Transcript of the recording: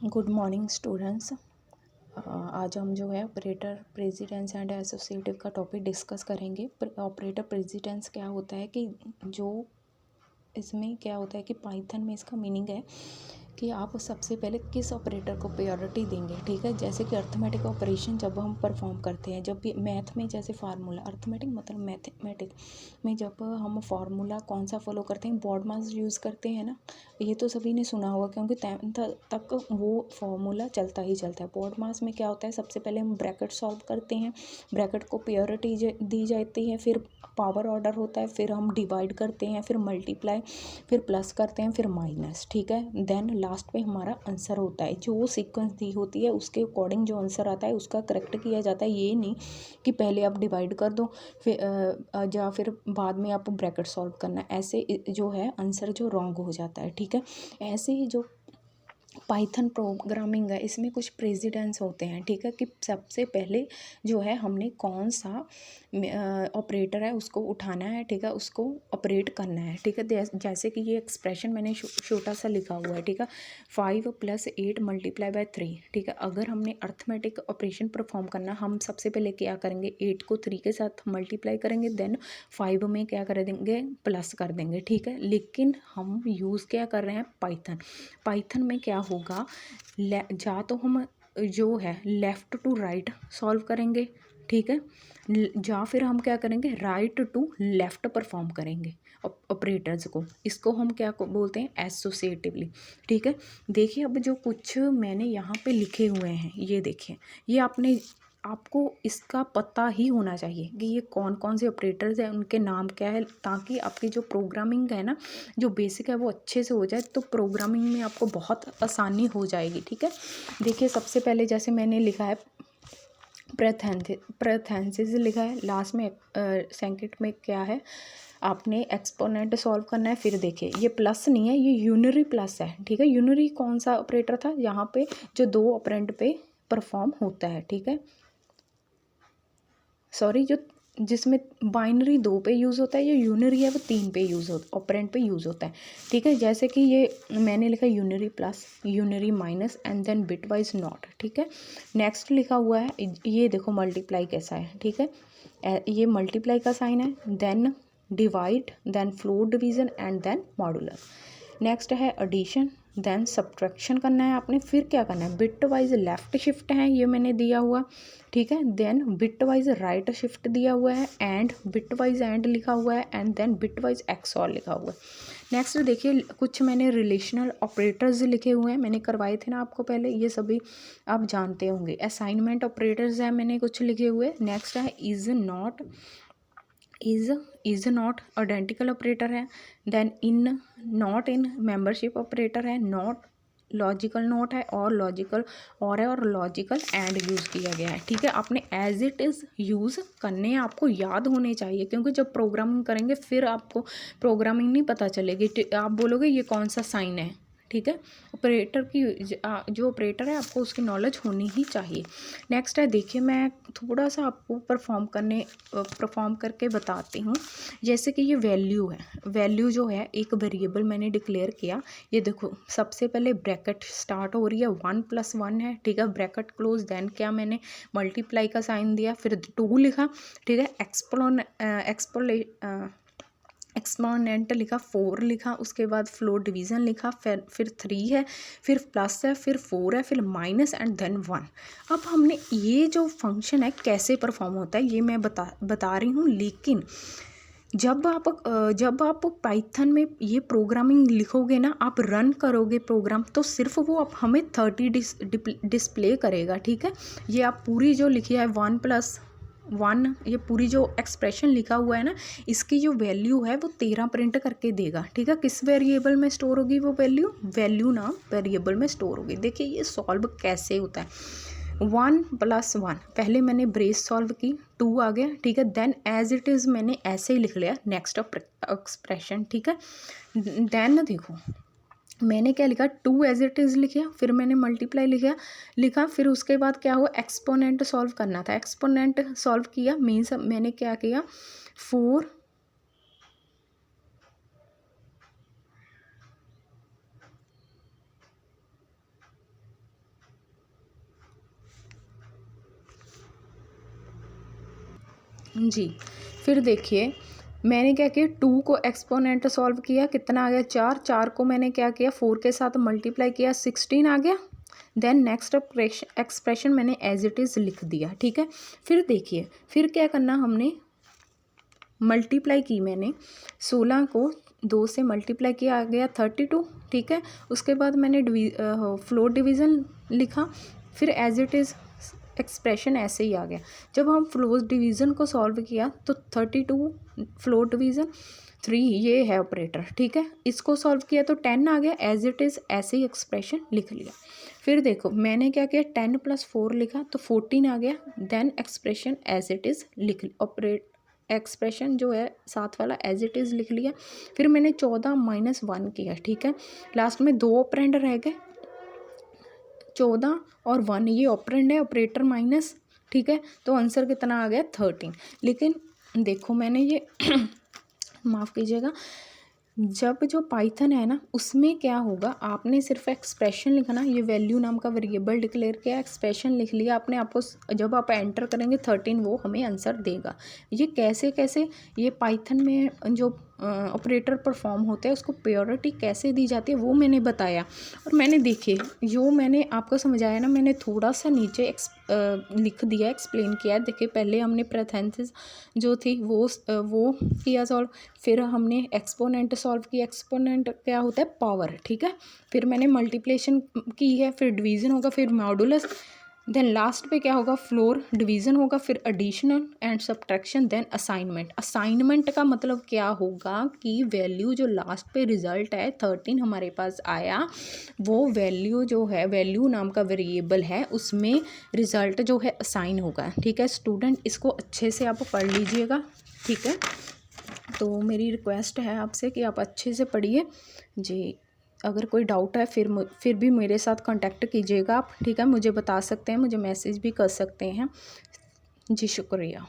Good morning students. आज हम जो है ऑपरेटर प्रेसिडेंस एंड एसोसिएटिव का टॉपिक डिस्कस करेंगे। ऑपरेटर प्रेसिडेंस क्या होता है कि जो इसमें क्या होता है कि पाइथन में इसका मीनिंग है कि आप सबसे पहले किस ऑपरेटर को प्रायोरिटी देंगे। ठीक है, जैसे कि अर्थमेटिक ऑपरेशन जब हम परफॉर्म करते हैं, जब भी मैथ में जैसे फार्मूला, अर्थमेटिक मतलब मैथमेटिक में जब हम फार्मूला कौन सा फॉलो करते हैं, बॉड मास यूज़ करते हैं ना। ये तो सभी ने सुना होगा क्योंकि 10th तक वो फार्मूला चलता ही चलता है। बॉड मास में क्या होता है, सबसे पहले हम ब्रैकेट सॉल्व करते हैं, ब्रैकेट को प्रायोरिटी दी जाती है, फिर पावर ऑर्डर होता है, फिर हम डिवाइड करते हैं, फिर मल्टीप्लाई, फिर प्लस करते हैं, फिर माइनस। ठीक है, देन लास्ट पे हमारा आंसर होता है। जो सीक्वेंस दी होती है उसके अकॉर्डिंग जो आंसर आता है उसका करेक्ट किया जाता है। ये नहीं कि पहले आप डिवाइड कर दो फिर या फिर बाद में आप ब्रैकेट सॉल्व करना, ऐसे जो है आंसर जो रॉन्ग हो जाता है। ठीक है, ऐसे ही जो पाइथन प्रोग्रामिंग है इसमें कुछ प्रेसिडेंस होते हैं। ठीक है, कि सबसे पहले जो है हमने कौन सा ऑपरेटर है उसको उठाना है। ठीक है, उसको ऑपरेट करना है। ठीक है, जैसे कि ये एक्सप्रेशन मैंने छोटा सा लिखा हुआ है। ठीक है, 5 + 8 × 3। ठीक है, अगर हमने अर्थमेटिक ऑपरेशन परफॉर्म करना, हम सबसे पहले क्या करेंगे, 8 को 3 के साथ मल्टीप्लाई करेंगे, देन 5 में क्या कर देंगे, प्लस कर देंगे। ठीक है, लेकिन हम यूज़ क्या कर रहे हैं, पाइथन में क्या होगा, जा तो हम जो है लेफ़्ट टू राइट सॉल्व करेंगे। ठीक है, या फिर हम क्या करेंगे, राइट टू लेफ़्ट परफॉर्म करेंगे ऑपरेटर्स को। इसको हम क्या बोलते हैं, एसोसिएटिवली। ठीक है, देखिए अब जो कुछ मैंने यहाँ पे लिखे हुए हैं, ये देखिए, ये आपको इसका पता ही होना चाहिए कि ये कौन कौन से ऑपरेटर्स हैं, उनके नाम क्या है, ताकि आपकी जो प्रोग्रामिंग है ना, जो बेसिक है वो अच्छे से हो जाए, तो प्रोग्रामिंग में आपको बहुत आसानी हो जाएगी। ठीक है, देखिए सबसे पहले जैसे मैंने लिखा है प्रेथेंसिस लिखा है, लास्ट में सेकंड में क्या है, आपने एक्सपोनेंट सॉल्व करना है। फिर देखिए ये प्लस नहीं है, ये यूनरी प्लस है। ठीक है, यूनरी कौन सा ऑपरेटर था, यहाँ पे जो 2 ऑपरेंड पे परफॉर्म होता है। ठीक है, सॉरी, जो जिसमें बाइनरी 2 पे यूज़ होता है, ये यूनरी है वो 3 पे यूज़ होता है, ऑपरेंड पे यूज़ होता है। ठीक है, जैसे कि ये मैंने लिखा unary plus, unary minus and then bitwise not. ठीक है, नेक्स्ट लिखा हुआ है, ये देखो मल्टीप्लाई कैसा है। ठीक है, ये मल्टीप्लाई का साइन है, then divide, then float division and then modular. Next है एडिशन, देन सब्ट्रैक्शन करना है आपने, फिर क्या करना है, बिट वाइज लेफ़्ट शिफ्ट है ये मैंने दिया हुआ। ठीक है, then bitwise right shift दिया हुआ है, एंड बिट वाइज एंड लिखा हुआ है, and then bitwise XOR लिखा हुआ है। नेक्स्ट देखिए, कुछ मैंने रिलेशनल ऑपरेटर्स लिखे हुए हैं, मैंने करवाए थे ना आपको पहले, ये सभी आप जानते होंगे। असाइनमेंट ऑपरेटर्स है मैंने कुछ लिखे हुए। नेक्स्ट है इज़ नॉट आइडेंटिकल ऑपरेटर है, then in not in membership operator है, नॉट लॉजिकल नॉट है, और लॉजिकल और है, और लॉजिकल एंड यूज़ किया गया है। ठीक है, आपने एज इट इज़ यूज़ करने आपको याद होने चाहिए, क्योंकि जब प्रोग्रामिंग करेंगे फिर आपको प्रोग्रामिंग नहीं पता चलेगी, आप बोलोगे ये कौन सा साइन है। ठीक है, ऑपरेटर की जो ऑपरेटर है आपको उसकी नॉलेज होनी ही चाहिए। नेक्स्ट है, देखिए मैं थोड़ा सा आपको परफॉर्म करके बताती हूँ। जैसे कि ये वैल्यू है, वैल्यू जो है एक वेरिएबल मैंने डिक्लेयर किया। ये देखो सबसे पहले ब्रैकेट स्टार्ट हो रही है, 1 + 1 है। ठीक है, ब्रैकेट क्लोज, देन क्या मैंने मल्टीप्लाई का साइन दिया, फिर 2 लिखा। ठीक है, एक्सपोनेंट लिखा, 4 लिखा, उसके बाद फ्लोट डिवीज़न लिखा, फिर 3 है, फिर प्लस है, फिर 4 है, फिर माइनस एंड देन 1। अब हमने ये जो फंक्शन है कैसे परफॉर्म होता है ये मैं बता रही हूँ, लेकिन जब आप पाइथन में ये प्रोग्रामिंग लिखोगे ना, आप रन करोगे प्रोग्राम, तो सिर्फ वो आप हमें 30 डिस्प्ले करेगा। ठीक है, ये आप पूरी जो लिखी है 1 + 1, ये पूरी जो एक्सप्रेशन लिखा हुआ है ना, इसकी जो वैल्यू है वो 13 प्रिंट करके देगा। ठीक है, किस वेरिएबल में स्टोर होगी वो वैल्यू नाम वेरिएबल में स्टोर होगी। देखिए ये सॉल्व कैसे होता है, 1 + 1, पहले मैंने ब्रेस सॉल्व की, 2 आ गया। ठीक है, देन एज इट इज़ मैंने ऐसे ही लिख लिया नेक्स्ट एक्सप्रेशन। ठीक है, देन देखो मैंने क्या लिखा, 2 एज इट इज़ लिखा, फिर मैंने मल्टीप्लाई लिखा, फिर उसके बाद क्या हुआ, एक्सपोनेंट सॉल्व करना था, एक्सपोनेंट सॉल्व किया, मीन्स मैंने क्या किया, 4 . जी। फिर देखिए मैंने क्या किया, 2 को एक्सपोनेंट सॉल्व किया, कितना आ गया 4, 4 को मैंने क्या किया 4 के साथ मल्टीप्लाई किया, 16 आ गया। देन नेक्स्ट एक्सप्रेशन मैंने एज इट इज़ लिख दिया, ठीक है। फिर देखिए फिर क्या करना, हमने मल्टीप्लाई की, मैंने 16 को 2 से मल्टीप्लाई किया, आ गया 32, ठीक है। उसके बाद मैंने फ्लोर डिवीज़न लिखा, फिर एज इट इज़ एक्सप्रेशन ऐसे ही आ गया। जब हम फ्लोर डिवीज़न को सॉल्व किया तो 32 फ्लोर डिवीज़न 3 ये है ऑपरेटर, ठीक है। इसको सॉल्व किया तो 10 आ गया, एज इट इज़ ऐसे ही एक्सप्रेशन लिख लिया। फिर देखो मैंने क्या किया, 10 + 4 लिखा तो 14 आ गया। Then expression as it is लिख एक्सप्रेशन जो है साथ वाला एज इट इज़ लिख लिया। फिर मैंने 14 - 1 किया, ठीक है। लास्ट में 2 ऑपरेंड रह गए, 14 और 1, ये ऑपरेंड है, ऑपरेटर माइनस, ठीक है। तो आंसर कितना आ गया 13। लेकिन देखो मैंने ये माफ़ कीजिएगा, जब जो पाइथन है ना उसमें क्या होगा, आपने सिर्फ एक्सप्रेशन लिखना, ये वैल्यू नाम का वेरिएबल डिक्लेयर किया, एक्सप्रेशन लिख लिया आपने, आपको जब आप एंटर करेंगे 13 वो हमें आंसर देगा। ये कैसे कैसे ये पाइथन में जो ऑपरेटर परफॉर्म होते हैं उसको प्रायोरिटी कैसे दी जाती है वो मैंने बताया। और मैंने देखिए जो मैंने आपको समझाया ना, मैंने थोड़ा सा नीचे लिख दिया, एक्सप्लेन किया है। देखिए पहले हमने प्रेथेंसिस जो थी वो किया सॉल्व, फिर हमने एक्सपोनेंट सॉल्व किया। एक्सपोनेंट क्या होता है, पावर, ठीक है। फिर मैंने मल्टीप्लिकेशन की है, फिर डिवीज़न होगा, फिर मॉडुलस, देन लास्ट पे क्या होगा, फ्लोर डिवीज़न होगा, फिर additional and subtraction, then assignment. Assignment का मतलब क्या होगा कि वैल्यू जो लास्ट पे रिजल्ट है 13 हमारे पास आया, वो वैल्यू जो है, वैल्यू नाम का वेरिएबल है, उसमें रिज़ल्ट जो है असाइन होगा, ठीक है। स्टूडेंट इसको अच्छे से आप पढ़ लीजिएगा, ठीक है। तो मेरी रिक्वेस्ट है आपसे कि आप अच्छे से पढ़िए जी। अगर कोई डाउट है फिर भी मेरे साथ कांटेक्ट कीजिएगा आप, ठीक है। मुझे बता सकते हैं, मुझे मैसेज भी कर सकते हैं जी। शुक्रिया।